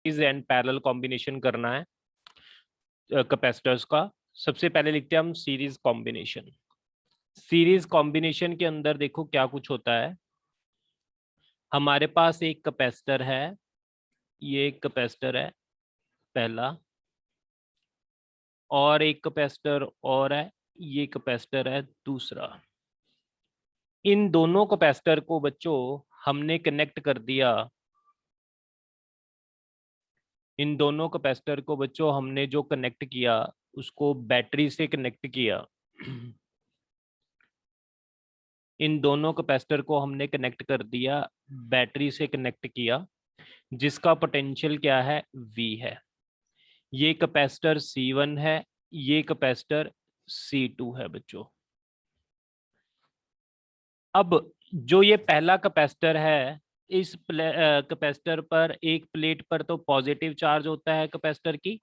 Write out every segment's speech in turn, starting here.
And parallel combination करना है capacitors का। सबसे पहले लिखते हैं हम सीरीज कॉम्बिनेशन। सीरीज कॉम्बिनेशन के अंदर देखो क्या कुछ होता है। हमारे पास एक कैपेसिटर है, ये एक कैपेसिटर है पहला, और एक कैपेसिटर और है, ये कैपेसिटर है दूसरा। इन दोनों कैपेसिटर को बच्चों हमने कनेक्ट कर दिया। इन दोनों कैपेसिटर को बच्चों हमने जो कनेक्ट किया उसको बैटरी से कनेक्ट किया। इन दोनों कैपेसिटर को हमने कनेक्ट कर दिया, बैटरी से कनेक्ट किया, जिसका पोटेंशियल क्या है, V है। ये कैपेसिटर C1 है, ये कैपेसिटर C2 है बच्चों। अब जो ये पहला कैपेसिटर है, इस कैपेसिटर पर एक प्लेट पर तो पॉजिटिव चार्ज होता है कैपेसिटर की,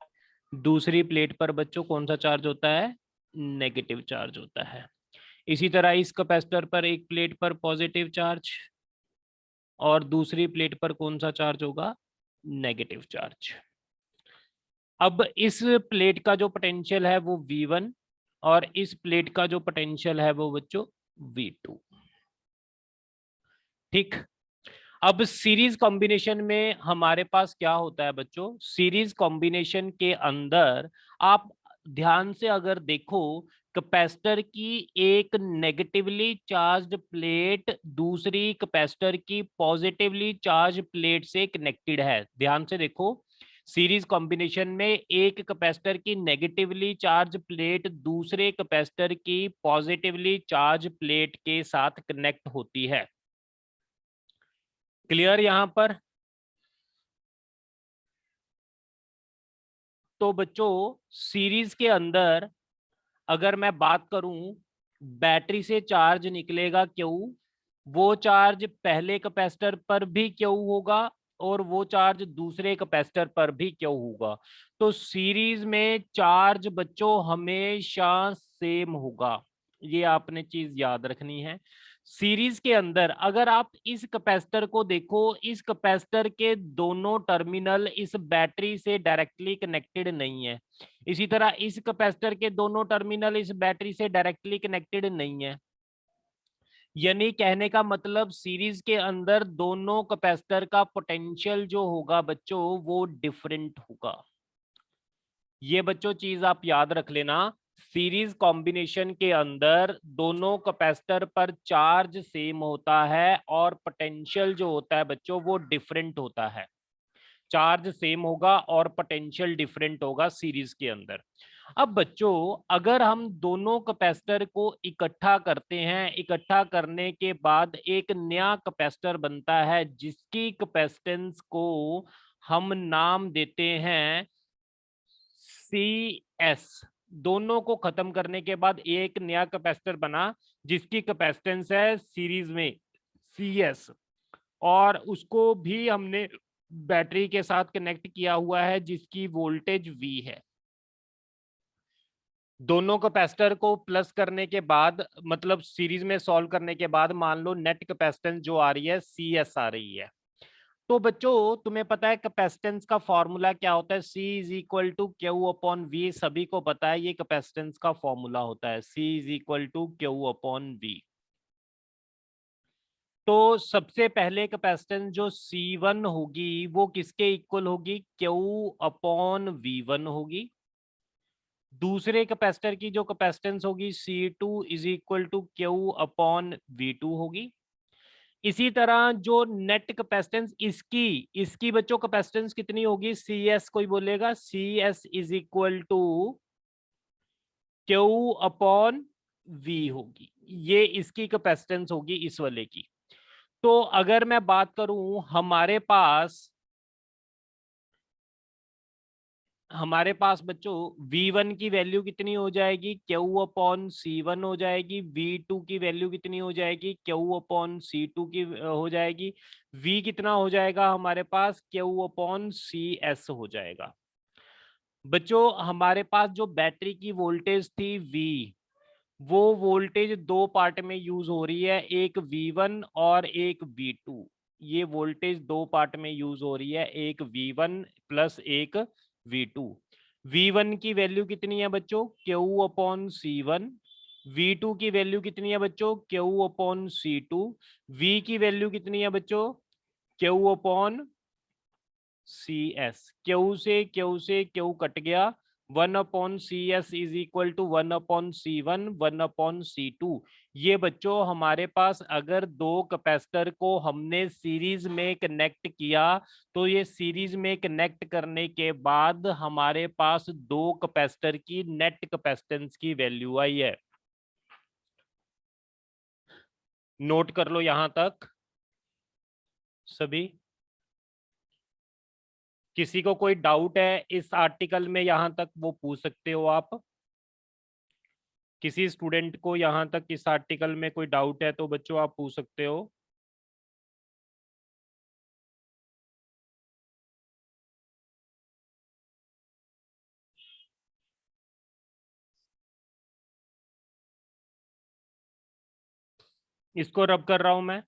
दूसरी प्लेट पर बच्चों कौन सा चार्ज होता है, नेगेटिव चार्ज होता है। इसी तरह इस कैपेसिटर पर एक प्लेट पर पॉजिटिव चार्ज और दूसरी प्लेट पर कौन सा चार्ज होगा, नेगेटिव चार्ज। अब इस प्लेट का जो पोटेंशियल है वो V1 और इस प्लेट का जो पोटेंशियल है वो बच्चों V2। ठीक। अब सीरीज कॉम्बिनेशन में हमारे पास क्या होता है बच्चों, सीरीज कॉम्बिनेशन के अंदर आप ध्यान से अगर देखो, कैपेसिटर की एक नेगेटिवली चार्ज्ड प्लेट दूसरी कैपेसिटर की पॉजिटिवली चार्ज प्लेट से कनेक्टेड है। ध्यान से देखो, सीरीज कॉम्बिनेशन में एक कैपेसिटर की नेगेटिवली चार्ज प्लेट दूसरे कैपेसिटर की पॉजिटिवली चार्ज प्लेट के साथ कनेक्ट होती है। क्लियर यहां पर? तो बच्चों सीरीज के अंदर अगर मैं बात करूं, बैटरी से चार्ज निकलेगा Q, वो चार्ज पहले कैपेसिटर पर भी Q होगा और वो चार्ज दूसरे कैपेसिटर पर भी Q होगा। तो सीरीज में चार्ज बच्चों हमेशा सेम होगा, ये आपने चीज याद रखनी है। सीरीज के अंदर अगर आप इस कैपेसिटर को देखो, इस कैपेसिटर के दोनों टर्मिनल इस बैटरी से डायरेक्टली कनेक्टेड नहीं है। इसी तरह इस कैपेसिटर के दोनों टर्मिनल इस बैटरी से डायरेक्टली कनेक्टेड नहीं है। यानी कहने का मतलब सीरीज के अंदर दोनों कैपेसिटर का पोटेंशियल जो होगा बच्चों वो डिफरेंट होगा। ये बच्चों चीज आप याद रख लेना, सीरीज कॉम्बिनेशन के अंदर दोनों कैपेसिटर पर चार्ज सेम होता है और पोटेंशियल जो होता है बच्चों वो डिफरेंट होता है। चार्ज सेम होगा और पोटेंशियल डिफरेंट होगा सीरीज के अंदर। अब बच्चों अगर हम दोनों कैपेसिटर को इकट्ठा करते हैं, इकट्ठा करने के बाद एक नया कैपेसिटर बनता है जिसकी कैपेसिटेंस को हम नाम देते हैं CS। दोनों को खत्म करने के बाद एक नया कैपेसिटर बना जिसकी कैपेसिटेंस है सीरीज में CS, और उसको भी हमने बैटरी के साथ कनेक्ट किया हुआ है जिसकी वोल्टेज V है। दोनों कैपेसिटर को प्लस करने के बाद, मतलब सीरीज में सॉल्व करने के बाद, मान लो नेट कैपेसिटेंस जो आ रही है CS आ रही है। तो बच्चों तुम्हें पता है कैपेसिटेंस का फॉर्मूला क्या होता है, C is equal to Q upon V. सभी को पता है ये कैपेसिटेंस का फॉर्मूला होता है, C is equal to Q upon V. तो सबसे पहले कैपेसिटेंस जो C1 होगी वो किसके इक्वल होगी, Q अपॉन V1 होगी। दूसरे कैपेसिटर की जो कैपेसिटेंस होगी C2 is equal to Q upon V2 होगी। इसी तरह जो नेट कैपेसिटेंस इसकी इसकी बच्चों कैपेसिटेंस कितनी होगी, CS कोई बोलेगा, CS is equal to Q upon V होगी। ये इसकी कैपेसिटेंस होगी इस वाले की। तो अगर मैं बात करूं, हमारे पास बच्चों V1 की वैल्यू कितनी हो जाएगी, Q अपॉन C1 हो जाएगी। V2 की वैल्यू कितनी हो जाएगी, Q अपॉन C2 की हो जाएगी। V कितना हो जाएगा हमारे पास, Q अपॉन CS हो जाएगा। बच्चों हमारे पास जो बैटरी की वोल्टेज थी V, वो वोल्टेज दो पार्ट में यूज हो रही है, एक V1 और एक V2। ये वोल्टेज दो पार्ट में यूज हो रही है, एक V1 प्लस एक V2। V1 की वैल्यू कितनी है बच्चों, Q/C1। V2 की वैल्यू कितनी है बच्चों, Q/C2। V की वैल्यू कितनी है बच्चों, Q/CS। Q कट गया, 1/CS is equal to 1/C1 1/C2। ये बच्चों हमारे पास अगर दो कैपेसिटर को हमने सीरीज में कनेक्ट किया, तो ये सीरीज में कनेक्ट करने के बाद हमारे पास दो कैपेसिटर की नेट कैपेसिटेंस की वैल्यू आई है। नोट कर लो यहां तक सभी। किसी को कोई डाउट है इस आर्टिकल में यहां तक, वो पूछ सकते हो आप। किसी स्टूडेंट को यहां तक इस आर्टिकल में कोई डाउट है तो बच्चों आप पूछ सकते हो। इसको रब कर रहा हूं मैं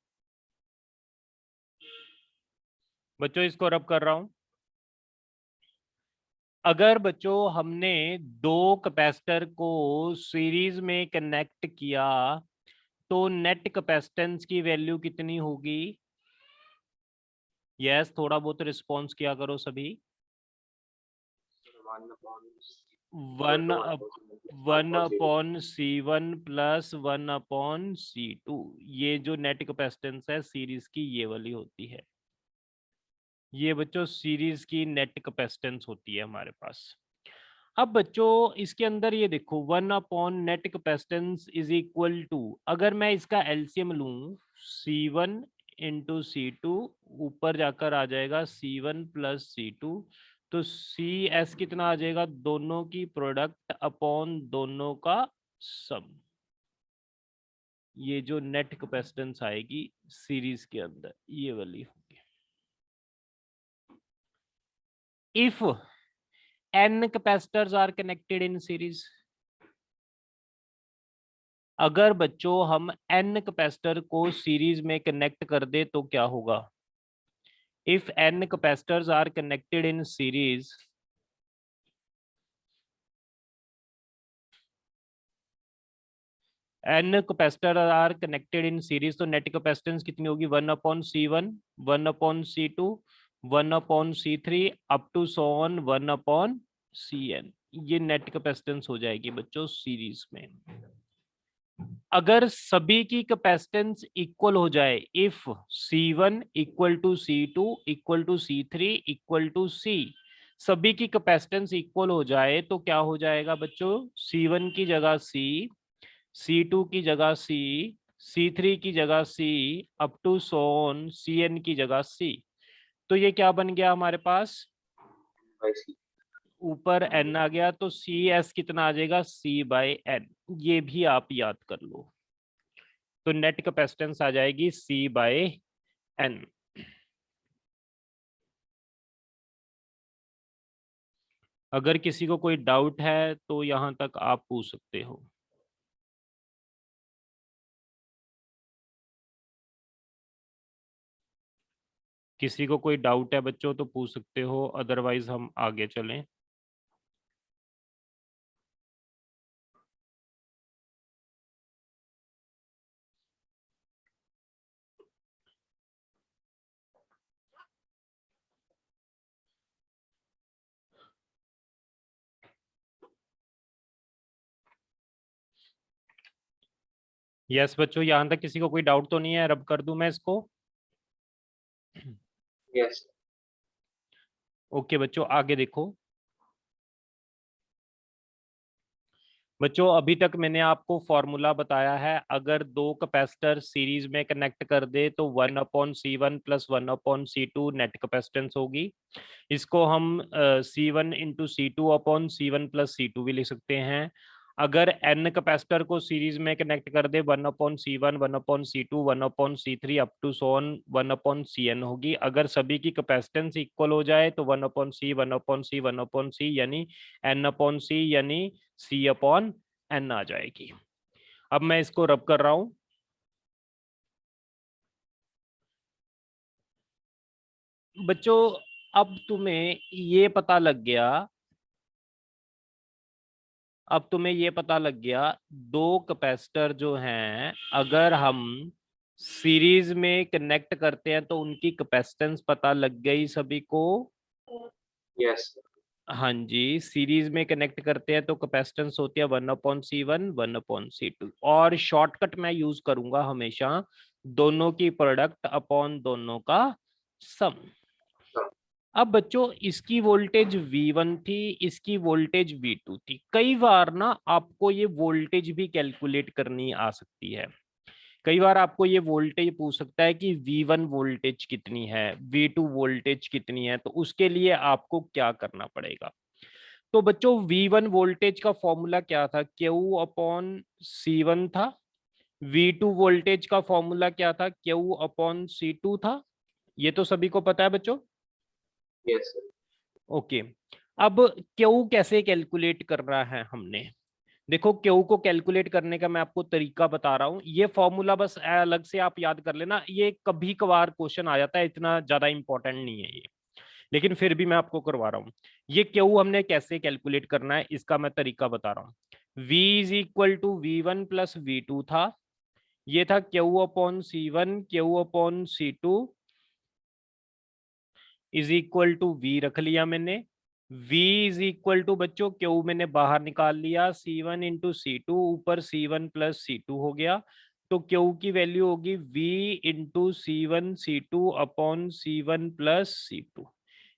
बच्चों, इसको रब कर रहा हूं। अगर बच्चों हमने दो कैपेसिटर को सीरीज में कनेक्ट किया, तो नेट कैपेसिटेंस की वैल्यू कितनी होगी। यस, थोड़ा बहुत रिस्पॉन्स किया करो सभी। 1/C1 प्लस 1/C2, ये जो नेट कैपेसिटेंस है सीरीज की ये वाली होती है। ये बच्चों सीरीज की नेट कैपेसिटेंस होती है हमारे पास। अब बच्चों इसके अंदर ये देखो 1/नेट कैपेसिटेंस इज इक्वल टू, अगर मैं इसका एलसीएम लूं C1 इंटू C2, ऊपर जाकर आ जाएगा C1 प्लस C2, तो CS कितना आ जाएगा, दोनों की प्रोडक्ट अपॉन दोनों का सम। ये जो नेट कैपेसिटेंस आएगी सीरीज के अंदर ये वाली होगी। If n capacitors are connected in series, अगर बच्चों हम n कैपेसिटर को सीरीज में कनेक्ट कर दे तो क्या होगा। If n capacitors are connected in series, n capacitor are connected in series, तो नेट कैपेसिटेंस कितनी होगी, 1/C1 1/C2 1/C3 up to so on 1/CN। ये नेट कैपेसिटेंस हो जाएगी बच्चों सीरीज में। अगर सभी की कैपेसिटेंस इक्वल हो जाए, if C1 equal to C2 equal to C3 equal to C, सभी की कैपेसिटेंस इक्वल हो जाए तो क्या हो जाएगा बच्चों, C1 की जगह C, C2 की जगह C, C3 की जगह C, up to so on CN की जगह C। तो ये क्या बन गया हमारे पास, ऊपर n आ गया, तो CS कितना आ जाएगा, C/N। ये भी आप याद कर लो। तो नेट कैपेसिटेंस आ जाएगी C/N। अगर किसी को कोई डाउट है तो यहां तक आप पूछ सकते हो। किसी को कोई डाउट है बच्चों तो पूछ सकते हो, अदरवाइज हम आगे चलें। यस बच्चों, यहां तक किसी को कोई डाउट तो नहीं है, रब कर दूं मैं इसको। यस। ओके बच्चों, आगे देखो। बच्चों अभी तक मैंने आपको फॉर्मूला बताया है, अगर दो कैपेसिटर सीरीज में कनेक्ट कर दे तो 1/C1 plus 1/C2 net capacitance होगी। इसको हम C1 into C2/C1 plus C2 भी लिख सकते हैं। अगर n कैपेसिटर को सीरीज में कनेक्ट कर दे 1/C1 1/C2 1/C3 up to Son 1/CN होगी। अगर सभी की कैपेसिटेंस इक्वल हो जाए तो 1/C 1/C 1/C यानी n/C यानी C/N आ जाएगी। अब मैं इसको रब कर रहा हूं। बच्चों अब तुम्हें ये पता लग गया, अब तुम्हें ये पता लग गया, दो कैपेसिटर जो हैं अगर हम सीरीज में कनेक्ट करते हैं तो उनकी कैपेसिटेंस पता लग गई सभी को। यस हाँ जी, सीरीज में कनेक्ट करते हैं तो कैपेसिटेंस होती है 1/C1 1/C2, और शॉर्टकट मैं यूज करूंगा हमेशा दोनों की प्रोडक्ट अपॉन दोनों का सम। अब बच्चों इसकी वोल्टेज V1 थी, इसकी वोल्टेज V2 थी। कई बार ना आपको ये वोल्टेज भी कैलकुलेट करनी आ सकती है। कई बार आपको ये वोल्टेज पूछ सकता है कि V1 वोल्टेज कितनी है, V2 वोल्टेज कितनी है, तो उसके लिए आपको क्या करना पड़ेगा। तो बच्चों V1 वोल्टेज का फॉर्मूला क्या था, Q/C1 था। V2 वोल्टेज का फॉर्मूला क्या था, Q/C2 था। ये तो सभी को पता है बच्चों। यस ओके, अब क्यू कैसे कैलकुलेट कर रहा है हमने। देखो क्यू को कैलकुलेट करने का मैं आपको तरीका बता रहा हूं। ये फॉर्मूला बस अलग से आप याद कर लेना, ये कभी कभार क्वेश्चन आ जाता है, इतना ज्यादा इंपॉर्टेंट नहीं है ये, लेकिन फिर भी मैं आपको करवा रहा हूँ। ये क्यू हमने कैसे कैलकुलेट करना है इसका मैं तरीका बता रहा हूँ। V is equal to V1 plus V2 था, ये था Q/C1, Q/C2 is equal to V रख लिया मैंने। V इज इक्वल टू बच्चों Q मैंने बाहर निकाल लिया, C1 इंटू C2, ऊपर C1 प्लस C2 हो गया, तो Q की वैल्यू होगी V into C1 C2 upon C1 plus C2।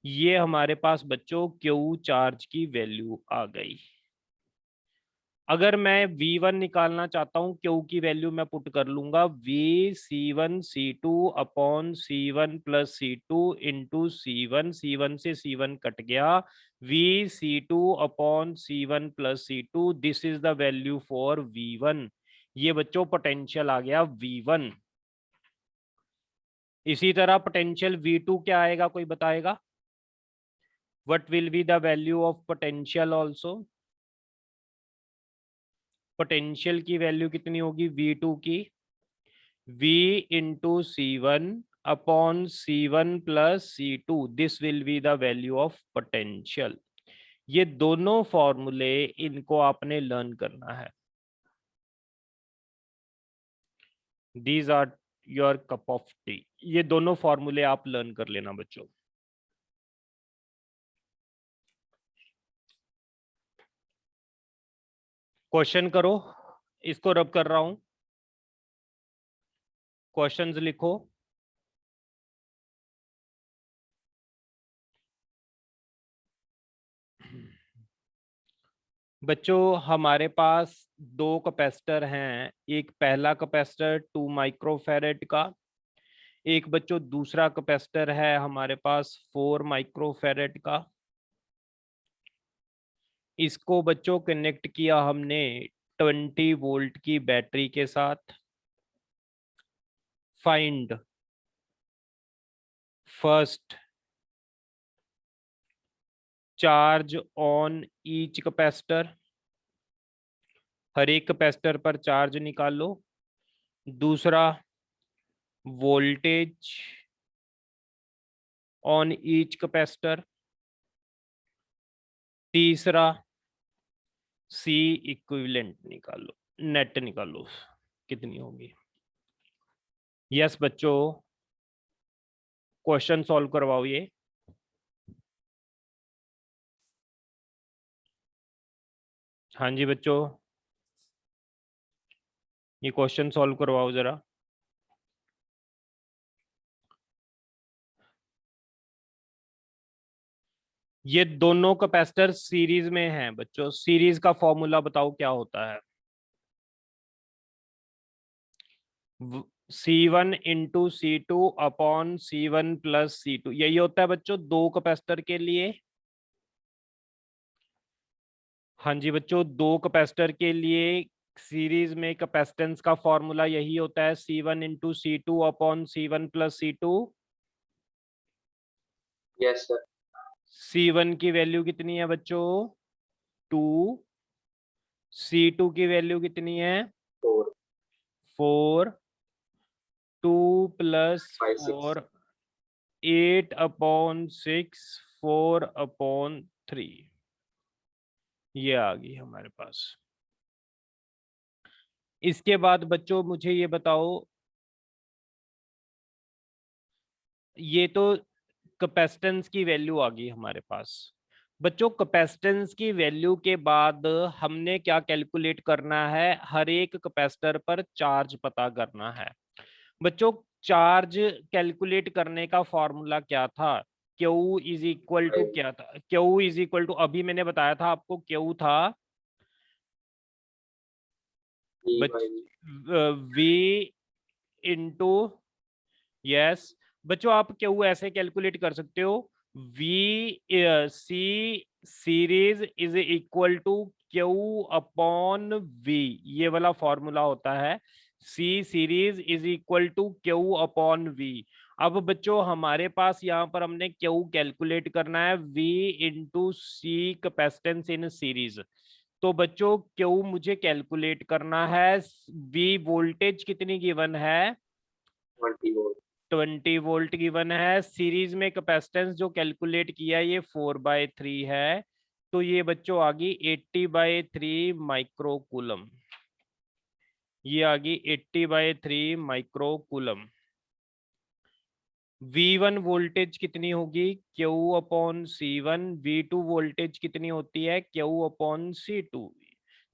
ये हमारे पास बच्चों Q चार्ज की वैल्यू आ गई। अगर मैं V1 निकालना चाहता हूं, Q की वैल्यू मैं पुट कर लूंगा V C1 C2 upon C1 plus C2 into C1, C1 से C1 कट गया, V C2 upon C1 plus C2, this is the value for V1। ये बच्चों पोटेंशियल आ गया V1। इसी तरह पोटेंशियल V2 क्या आएगा, कोई बताएगा। What will be the value of potential also. Potential की वैल्यू कितनी होगी V2 की, V into C1 upon C1 plus C2, this will be the value of potential. ये दोनों फॉर्मूले इनको आपने लर्न करना है। These are your cup of tea. ये दोनों फॉर्मूले आप लर्न कर लेना बच्चों। क्वेश्चन करो, इसको रब कर रहा हूं, क्वेश्चंस लिखो। बच्चों हमारे पास दो कैपेसिटर हैं, एक पहला कैपेसिटर 2 माइक्रोफैरेड का, एक बच्चों दूसरा कैपेसिटर है हमारे पास 4 माइक्रोफैरेड का। इसको बच्चों कनेक्ट किया हमने 20 वोल्ट की बैटरी के साथ। Find first charge on each capacitor, हर एक कैपेसिटर पर चार्ज निकालो। दूसरा वोल्टेज ऑन ईच कैपेसिटर। तीसरा सी इक्विवेलेंट निकालो, नेट निकालो कितनी होगी। यस बच्चों, क्वेश्चन सॉल्व करवाओ ये। हाँ जी बच्चों, ये क्वेश्चन सॉल्व करवाओ जरा। ये दोनों कैपेसिटर सीरीज में हैं बच्चों, सीरीज का फॉर्मूला बताओ क्या होता है। C1 into C2 upon C1 plus C2, यही होता है बच्चों दो कैपेसिटर के लिए। हाँ जी बच्चों, दो कैपेसिटर के लिए सीरीज में कैपेसिटेंस का फॉर्मूला यही होता है, C1 into C2 upon C1 plus C2। Yes sir C1 की वैल्यू कितनी है बच्चों, 2। C2 की वैल्यू कितनी है, 4 4। 2 प्लस 5 6 4 8/6 4/3 ये आ गई हमारे पास। इसके बाद बच्चों मुझे ये बताओ, ये तो कैपेसिटेंस की वैल्यू आ गई हमारे पास। बच्चों कैपेसिटेंस की वैल्यू के बाद हमने क्या कैलकुलेट करना है, हर एक कैपेसिटर पर चार्ज पता करना है। बच्चों चार्ज कैलकुलेट करने का फॉर्मूला क्या था, Q इज इक्वल टू क्या था, Q इज इक्वल टू, अभी मैंने बताया था आपको, Q था E बच by V इंटू, यस बच्चों आप क्यू ऐसे कैलकुलेट कर सकते हो, V C series is equal to Q upon V, ये वाला फॉर्मूला होता है, C series is equal to Q upon V. अब बच्चों हमारे पास यहाँ पर हमने क्यू कैलकुलेट करना है, V into C capacitance in series. तो बच्चों क्यू मुझे कैलकुलेट करना है, वी वोल्टेज कितनी गिवन है, 20 volt. 20 वोल्ट गिवन है, सीरीज में कैपेसिटेंस जो कैलकुलेट किया ये 4/3 है, तो ये बच्चों आ गई 80/3 माइक्रोकूलम, ये आ गई 80/3 माइक्रोकूलम। V1 वोल्टेज कितनी होगी, Q upon C1, V2 voltage कितनी होती है, Q अपॉन C2।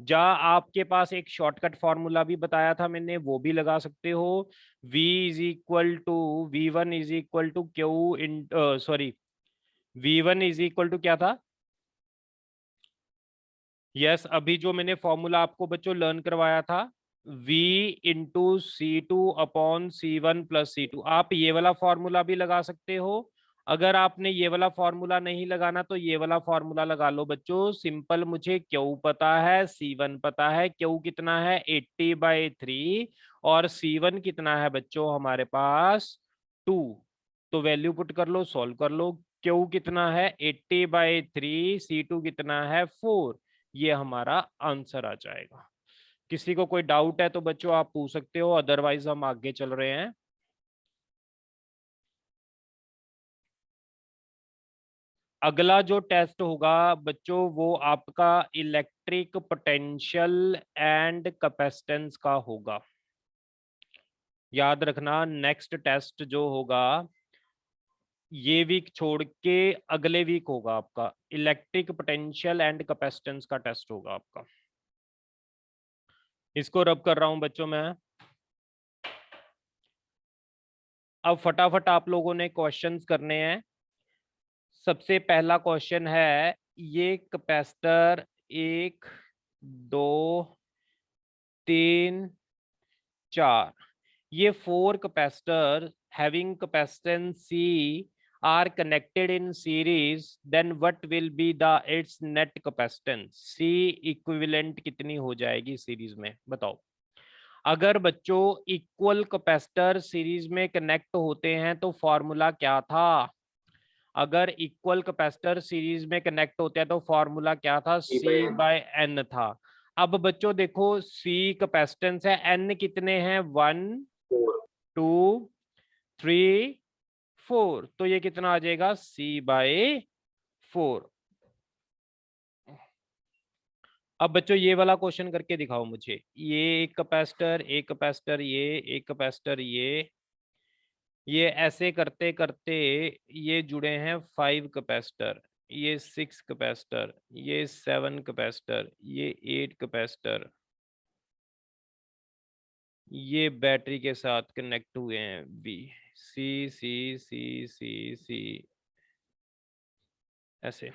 जा आपके पास एक शॉर्टकट फॉर्मूला भी बताया था मैंने, वो भी लगा सकते हो, V is equal to V1 is equal to Q in sorry, V1 is equal to क्या था, यस अभी जो मैंने फॉर्मूला आपको बच्चों लर्न करवाया था, V into C2 upon C1 plus C2, आप ये वाला फॉर्मूला भी लगा सकते हो। अगर आपने ये वाला फॉर्मूला नहीं लगाना तो ये वाला फॉर्मूला लगा लो बच्चों, सिंपल, मुझे Q पता है, C1 पता है, Q कितना है 80/3 और C1 कितना है बच्चों हमारे पास 2, तो वैल्यू पुट कर लो, सॉल्व कर लो, Q कितना है 80/3, C2 कितना है 4, ये हमारा आंसर आ जाएगा। किसी को कोई डाउट है तो बच्चों आप पूछ सकते हो, अदरवाइज हम आगे चल रहे हैं। अगला जो टेस्ट होगा बच्चों वो आपका इलेक्ट्रिक पोटेंशियल एंड कैपेसिटेंस का होगा। याद रखना नेक्स्ट टेस्ट जो होगा ये वीक छोड़ के अगले वीक होगा आपका, इलेक्ट्रिक पोटेंशियल एंड कैपेसिटेंस का टेस्ट होगा आपका। इसको रब कर रहा हूं बच्चों मैं। अब फटाफट आप लोगों ने क्वेश्चंस करने हैं। सबसे पहला क्वेश्चन है, ये कैपेसिटर 1 2 3 4, ये 4 capacitor having capacitance C are connected in series, then what will be the its net capacitance, C equivalent कितनी हो जाएगी सीरीज में, बताओ। अगर बच्चों इक्वल कैपेसिटर सीरीज में कनेक्ट होते हैं तो फॉर्मूला क्या था, अगर इक्वल कैपेसिटर सीरीज में कनेक्ट होते हैं तो फॉर्मूला क्या था, E by C N. By N था। अब बच्चों देखो C कैपेसिटेंस है, N कितने हैं 1 4. 2 3 4, तो ये कितना आ जाएगा C/4। अब बच्चों ये वाला क्वेश्चन करके दिखाओ मुझे, ये एक कैपेसिटर, एक कैपेसिटर, ये एक कैपेसिटर, ये ऐसे करते करते ये जुड़े हैं 5 कैपेसिटर, ये 6 कैपेसिटर, ये 7 कैपेसिटर, ये 8 कैपेसिटर, ये बैटरी के साथ कनेक्ट हुए हैं, बी सी सी सी सी सी ऐसे।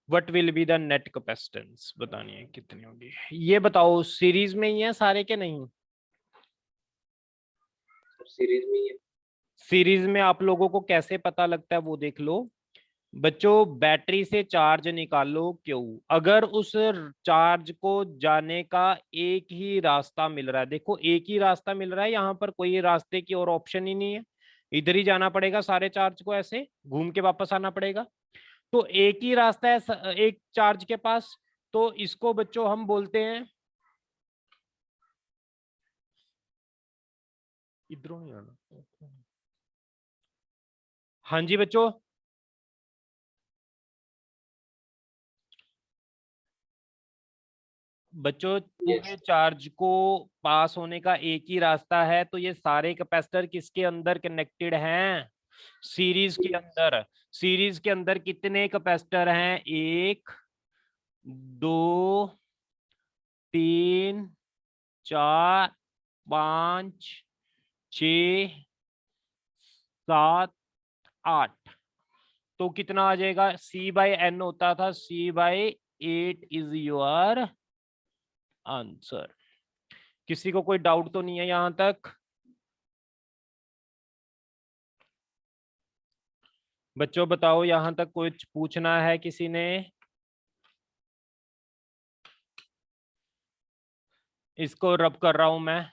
What will be the net capacitance, बतानी है कितनी होगी, ये बताओ सीरीज में ही है सारे के नहीं, सीरीज में ही है। सीरीज में आप लोगों को कैसे पता लगता है वो देख लो बच्चों, बैटरी से चार्ज निकालो क्यों, अगर उस चार्ज को जाने का एक ही रास्ता मिल रहा है, देखो एक ही रास्ता मिल रहा है, यहाँ पर कोई रास्ते की और ऑप्शन ही नहीं है, इधर ही जाना पड़ेगा सारे चार्ज को, ऐसे घूम के वापस आना पड़ेगा, तो एक ही रास्ता है एक चार्ज के पास, तो इसको बच्चों हम बोलते हैं, इधरों नहीं आना, हाँ जी बच्चों, बच्चों यस पूरे चार्ज को पास होने का एक ही रास्ता है, तो ये सारे कैपेसिटर किसके अंदर कनेक्टेड हैं? सीरीज के अंदर। सीरीज के अंदर कितने कैपेसिटर हैं? 1 2 3 4 5 6 7 8। तो कितना आ जाएगा? C/N होता था, C/8 इज योर आंसर। किसी को कोई डाउट तो नहीं है यहां तक? बच्चों बताओ, यहां तक कुछ पूछना है किसी ने? इसको रब कर रहा हूं मैं।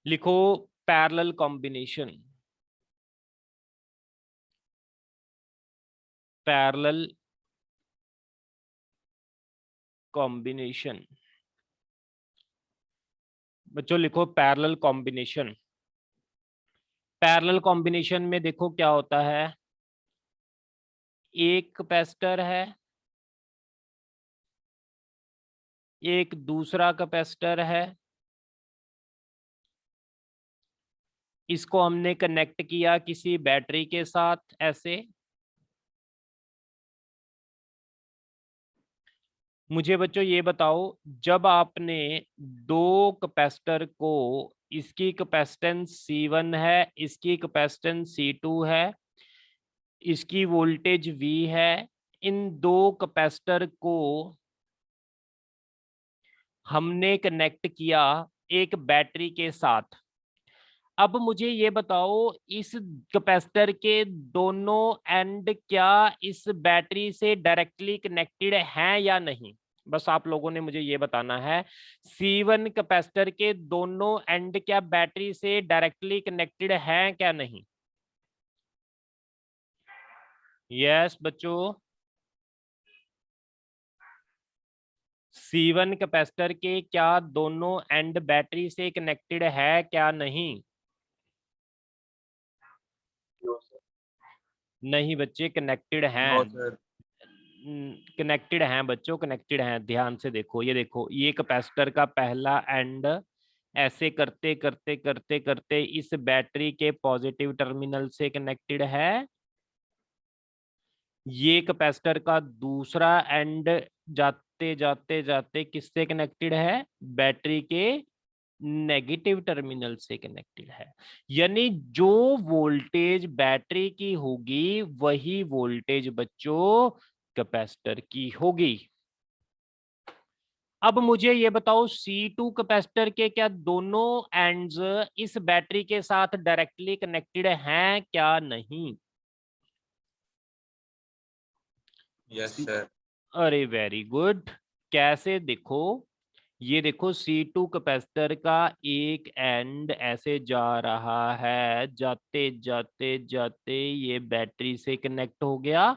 लिखो पैरेलल कॉम्बिनेशन। Parallel combination. बच्चों लिखो पैरेलल कॉम्बिनेशन। पैरेलल कॉम्बिनेशन में देखो क्या होता है। एक कैपेसिटर है, एक दूसरा कैपेसिटर है, इसको हमने कनेक्ट किया किसी बैटरी के साथ ऐसे। मुझे बच्चों ये बताओ, जब आपने दो कैपेसिटर को, इसकी कैपेसिटेंस C1 है, इसकी कैपेसिटेंस C2 है, इसकी वोल्टेज V है, इन दो कैपेसिटर को हमने कनेक्ट किया एक बैटरी के साथ। अब मुझे ये बताओ, इस कैपेसिटर के दोनों एंड क्या इस बैटरी से डायरेक्टली कनेक्टेड हैं या नहीं? बस आप लोगों ने मुझे ये बताना है, C1 कैपेसिटर के दोनों एंड क्या बैटरी से डायरेक्टली कनेक्टेड हैं क्या नहीं? यस बच्चों, C1 कैपेसिटर के क्या दोनों एंड बैटरी से कनेक्टेड है क्या नहीं? No sir. नहीं बच्चे, कनेक्टेड हैं। No sir. कनेक्टेड हैं बच्चों, कनेक्टेड हैं। ध्यान से देखो, ये देखो, ये कैपेसिटर का पहला एंड ऐसे करते करते करते करते इस बैटरी के पॉजिटिव टर्मिनल से कनेक्टेड है। ये कैपेसिटर का दूसरा एंड जाते जाते जाते किससे कनेक्टेड है? बैटरी के नेगेटिव टर्मिनल से कनेक्टेड है। यानी जो वोल्टेज बैटरी की होगी वही वोल्टेज बच्चों कैपेसिटर की होगी। अब मुझे ये बताओ, C2 कैपेसिटर के क्या दोनों एंड्स इस बैटरी के साथ डायरेक्टली कनेक्टेड हैं क्या नहीं? Yes sir. अरे वेरी गुड। कैसे? देखो, ये देखो, C2 कैपेसिटर का एक एंड ऐसे जा रहा है, जाते जाते जाते ये बैटरी से कनेक्ट हो गया।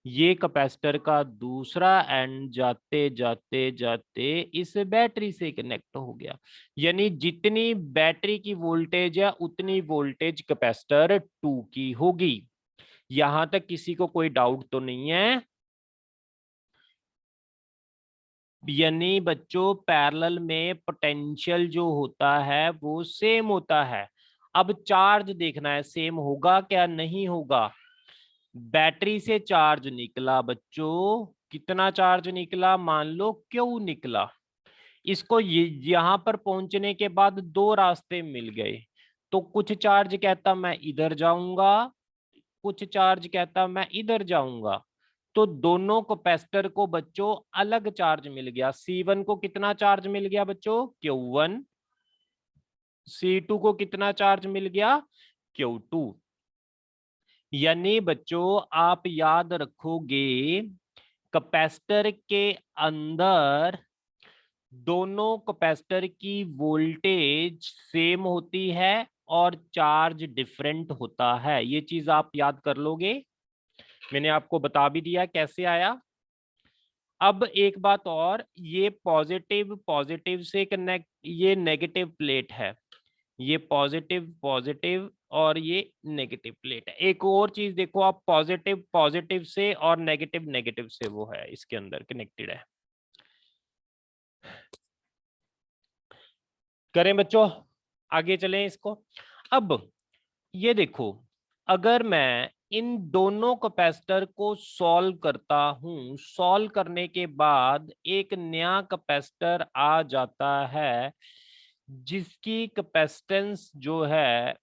ये कैपेसिटर का दूसरा एंड जाते जाते जाते इस बैटरी से कनेक्ट हो गया। यानी जितनी बैटरी की वोल्टेज है उतनी वोल्टेज कैपेसिटर 2 की होगी। यहां तक किसी को कोई डाउट तो नहीं है? यानी बच्चों पैरेलल में पोटेंशियल जो होता है वो सेम होता है। अब चार्ज देखना है सेम होगा क्या नहीं होगा। बैटरी से चार्ज निकला बच्चों, कितना चार्ज निकला? मान लो Q निकला। इसको यहां पर पहुंचने के बाद दो रास्ते मिल गए। तो कुछ चार्ज कहता मैं इधर जाऊंगा, कुछ चार्ज कहता मैं इधर जाऊंगा। तो दोनों कैपेसिटर को बच्चों अलग चार्ज मिल गया। C1 को कितना चार्ज मिल गया बच्चों? Q1। C2 को कितना चार्ज मिल गया? Q2। यानी बच्चों आप याद रखोगे, कैपेसिटर के अंदर दोनों कैपेसिटर की वोल्टेज सेम होती है और चार्ज डिफरेंट होता है। ये चीज आप याद कर लोगे। मैंने आपको बता भी दिया कैसे आया। अब एक बात और, ये पॉजिटिव पॉजिटिव से कनेक्ट, ये नेगेटिव प्लेट है, ये पॉजिटिव पॉजिटिव और ये नेगेटिव प्लेट है। एक और चीज देखो आप, पॉजिटिव पॉजिटिव से और नेगेटिव नेगेटिव से वो है इसके अंदर कनेक्टेड है। करें बच्चों, आगे चलें इसको। अब ये देखो, अगर मैं इन दोनों कैपेसिटर को सॉल्व करता हूं, सॉल्व करने के बाद एक नया कैपेसिटर आ जाता है जिसकी कैपेसिटेंस जो है,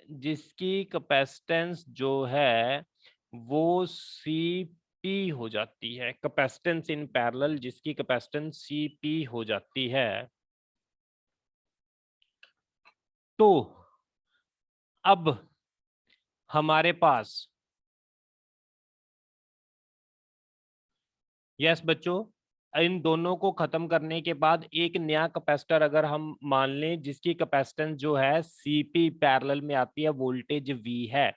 जिसकी कैपेसिटेंस जो है वो Cp हो जाती है, कैपेसिटेंस इन पैरेलल जिसकी कैपेसिटेंस Cp हो जाती है। तो अब हमारे पास, यस बच्चों, इन दोनों को खत्म करने के बाद एक नया कैपेसिटर अगर हम मान लें जिसकी कैपेसिटेंस जो है Cp पैरेलल में आती है, वोल्टेज V है,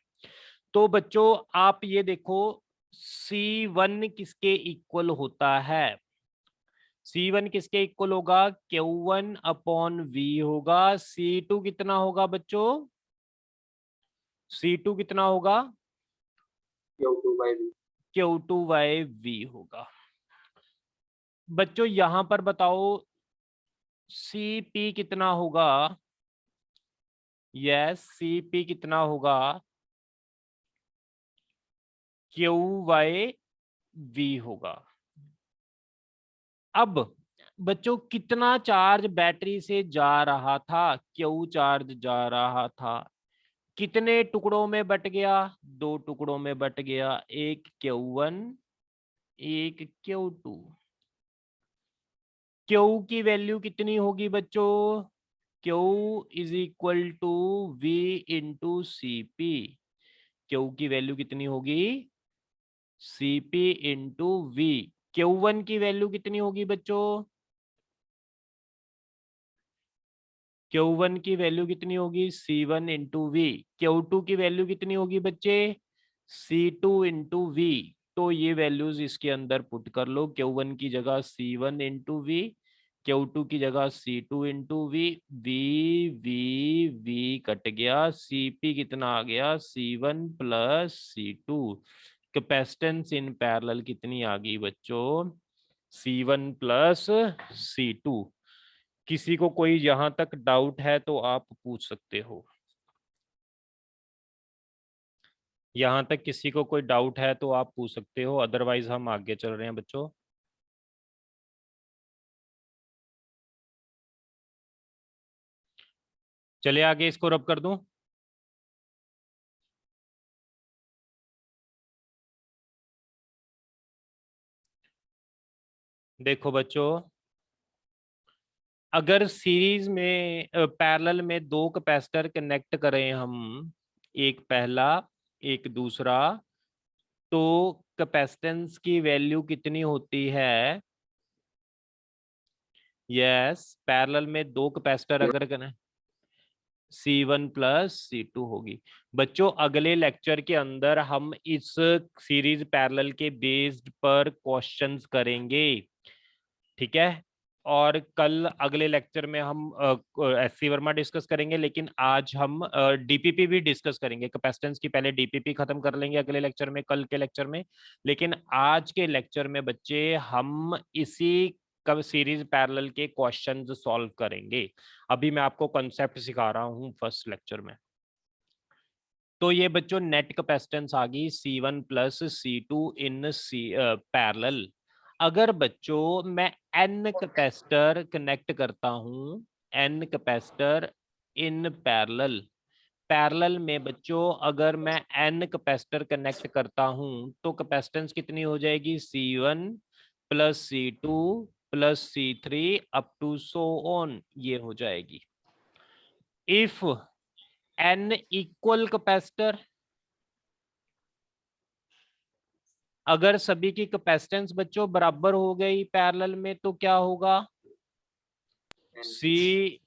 तो बच्चों आप ये देखो C1 किसके इक्वल होता है? C1 किसके इक्वल होगा? Q1 अपॉन V होगा। C2 कितना होगा बच्चों? C2 कितना होगा? Q2 by V। Q2 bye V होगा। बच्चों यहां पर बताओ Cp कितना होगा? यस, Cp कितना होगा? Q बाय V होगा। अब बच्चों कितना चार्ज बैटरी से जा रहा था? Q चार्ज जा रहा था। कितने टुकड़ों में बट गया? 2 टुकड़ों में बट गया, एक Q1 एक Q2। Q की वैल्यू कितनी होगी बच्चों? Q is equal to V into Cp। Q की वैल्यू कितनी होगी? Cp into V। Q1 की वैल्यू कितनी होगी बच्चों? Q1 की वैल्यू कितनी होगी? C1 into we. Q2 की वैल्यू कितनी होगी बच्चे? C2 into we. तो ये वैल्यूज इसके अंदर पुट कर लो। Q1 की जगह C1 इंटू वी, Q2 की जगह C2 into V. V cut गया, Cp कितना आ गया? C1 plus C2। Capacitance in parallel कितनी आ गई बच्चों? C1 plus C2। किसी को कोई यहां तक डाउट है तो आप पूछ सकते हो। यहां तक किसी को कोई डाउट है तो आप पूछ सकते हो, अदरवाइज हम आगे चल रहे हैं बच्चों। चलिए आगे इसको रब कर दूं। देखो बच्चों, अगर सीरीज में पैरेलल में दो कैपेसिटर कनेक्ट करें हम, एक पहला एक दूसरा, तो कैपेसिटेंस की वैल्यू कितनी होती है? यस, पैरेलल में दो कैपेसिटर अगर C1 प्लस C2 होगी। बच्चों अगले लेक्चर के अंदर हम इस सीरीज पैरेलल के बेस्ड पर क्वेश्चंस करेंगे, ठीक है? और कल अगले लेक्चर में हम एससी वर्मा डिस्कस करेंगे, लेकिन आज हम डीपीपी भी डिस्कस करेंगे। कैपेसिटेंस की पहले डीपीपी खत्म कर लेंगे अगले लेक्चर में, कल के लेक्चर में। लेकिन आज के लेक्चर में बच्चे हम इसी कब सीरीज पैरेलल के क्वेश्चंस सॉल्व करेंगे। अभी मैं आपको कॉन्सेप्ट सिखा रहा हूं फर्स्ट लेक्चर में। तो ये बच्चों नेट कैपेसिटेंस आ गई C1 plus C2 in parallel. अगर बच्चों मैं n कैपेसिटर कनेक्ट करता हूं, n capacitor in parallel, parallel में बच्चों अगर मैं n कैपेसिटर कनेक्ट करता हूं तो कैपेसिटेंस कितनी हो जाएगी? C1 plus C2 plus C3 up to so on, ये हो जाएगी। इफ n इक्वल कैपेसिटर, अगर सभी की कैपेसिटेंस बच्चों बराबर हो गई पैरेलल में तो क्या होगा? सी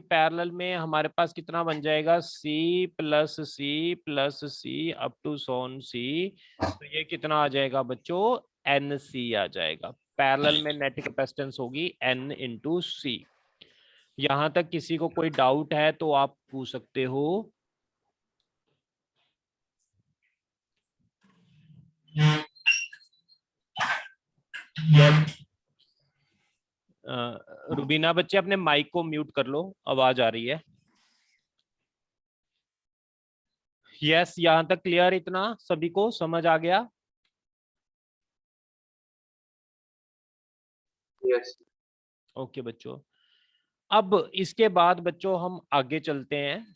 पैरेलल में हमारे पास कितना बन जाएगा? C plus C up to so on C। तो ये कितना आ जाएगा बच्चों? NC आ जाएगा। पैरेलल में नेट कैपेसिटेंस होगी N इंटू C। यहाँ तक किसी को कोई डाउट है तो आप पूछ सकते हो। रुबीना बच्चे अपने माइक को म्यूट कर लो, आवाज आ रही है। यस, यहाँ तक क्लियर? इतना सभी को समझ आ गया? यस। ओके बच्चों, अब इसके बाद बच्चों हम आगे चलते हैं।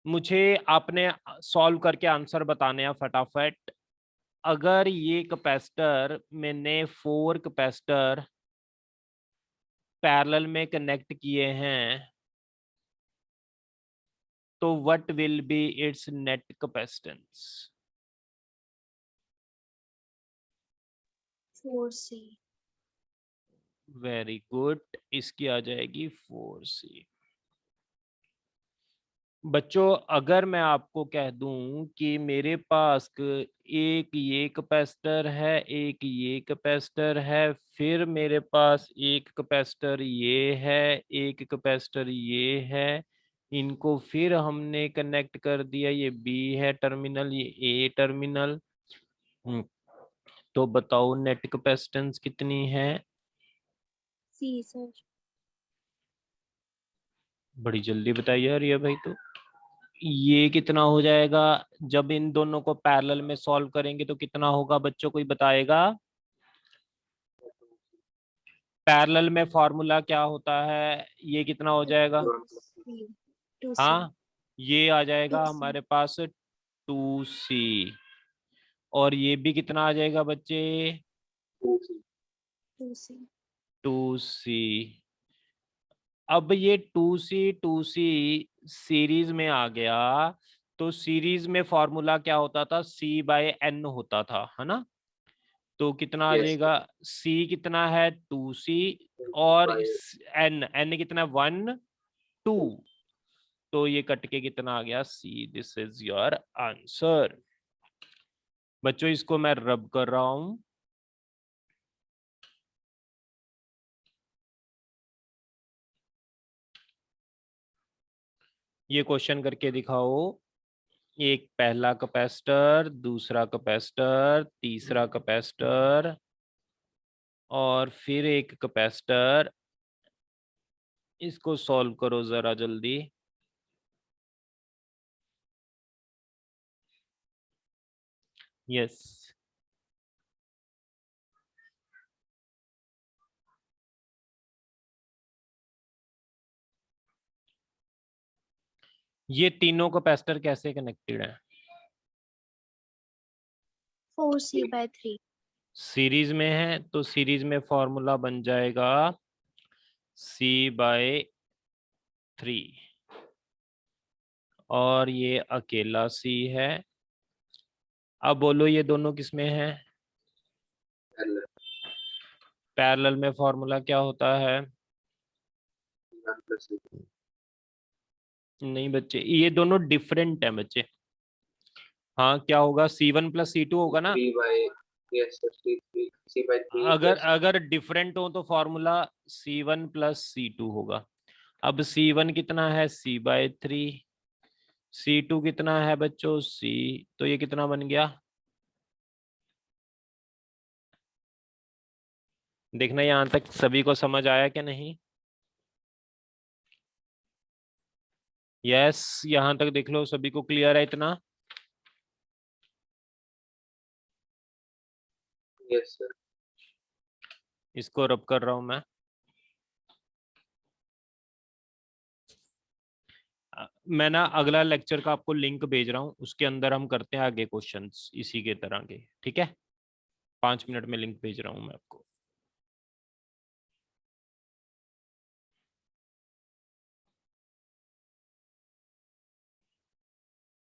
मुझे आपने सॉल्व करके आंसर बताने हैं फटाफट। अगर ये कैपेसिटर मैंने 4 कैपेसिटर पैरेलल में कनेक्ट किए हैं तो what will B it's net capacitance? 4C। Very good, इसकी आ जाएगी 4C। बच्चों अगर मैं आपको कह दूं कि मेरे पास एक ये कैपेसिटर है, एक ये कैपेसिटर है, फिर मेरे पास एक कैपेसिटर ये है, एक कैपेसिटर ये है, इनको फिर हमने कनेक्ट कर दिया, ये बी है टर्मिनल, ये ए टर्मिनल। तो बताओ नेट कैपेसिटेंस कितनी है? C sir. बड़ी जल्दी बताइए यार ये भाई। तो ये कितना हो जाएगा जब इन दोनों को पैरेलल में सॉल्व करेंगे? तो कितना होगा बच्चों, कोई बताएगा? पैरेलल में फॉर्मूला क्या होता है? ये कितना हो जाएगा? 2C। हाँ, ये आ जाएगा 2C। हमारे पास 2C। और ये भी कितना आ जाएगा बच्चे? 2C। 2C। अब ये 2C सीरीज में आ गया, तो सीरीज में फॉर्मूला क्या होता था? C/N होता था, है ना? तो कितना आ Yes, जाएगा? C कितना है? 2C। और N कितना? 1 2। तो ये कट के कितना आ गया? C। This is your answer. बच्चों इसको मैं रब कर रहा हूं। ये क्वेश्चन करके दिखाओ। एक पहला कैपेसिटर, दूसरा कैपेसिटर, तीसरा कैपेसिटर और फिर एक कैपेसिटर। इसको सॉल्व करो जरा जल्दी। यस, ये तीनों कैपेसिटर कैसे कनेक्टेड हैं? 4C/3। सीरीज में है तो सीरीज में फॉर्मूला बन जाएगा C/3। और ये अकेला C है। अब बोलो ये दोनों किसमें है? पैरेलल में फॉर्मूला क्या होता है? नहीं बच्चे, ये दोनों डिफरेंट है बच्चे। हाँ, क्या होगा? C1 + C2 होगा ना? अगर अगर डिफरेंट हो तो फॉर्मूला C1 + C2 होगा। अब C1 कितना है? C/3। C2 कितना है बच्चों? C। तो ये कितना बन गया? देखना यहां तक सभी को समझ आया क्या नहीं? यस, यहां तक देख लो सभी को क्लियर है इतना? Yes sir. इसको रब कर रहा हूं मैं। मैं ना अगला लेक्चर का आपको लिंक भेज रहा हूँ, उसके अंदर हम करते हैं आगे क्वेश्चंस इसी के तरह के, ठीक है? 5 मिनट में लिंक भेज रहा हूँ मैं आपको।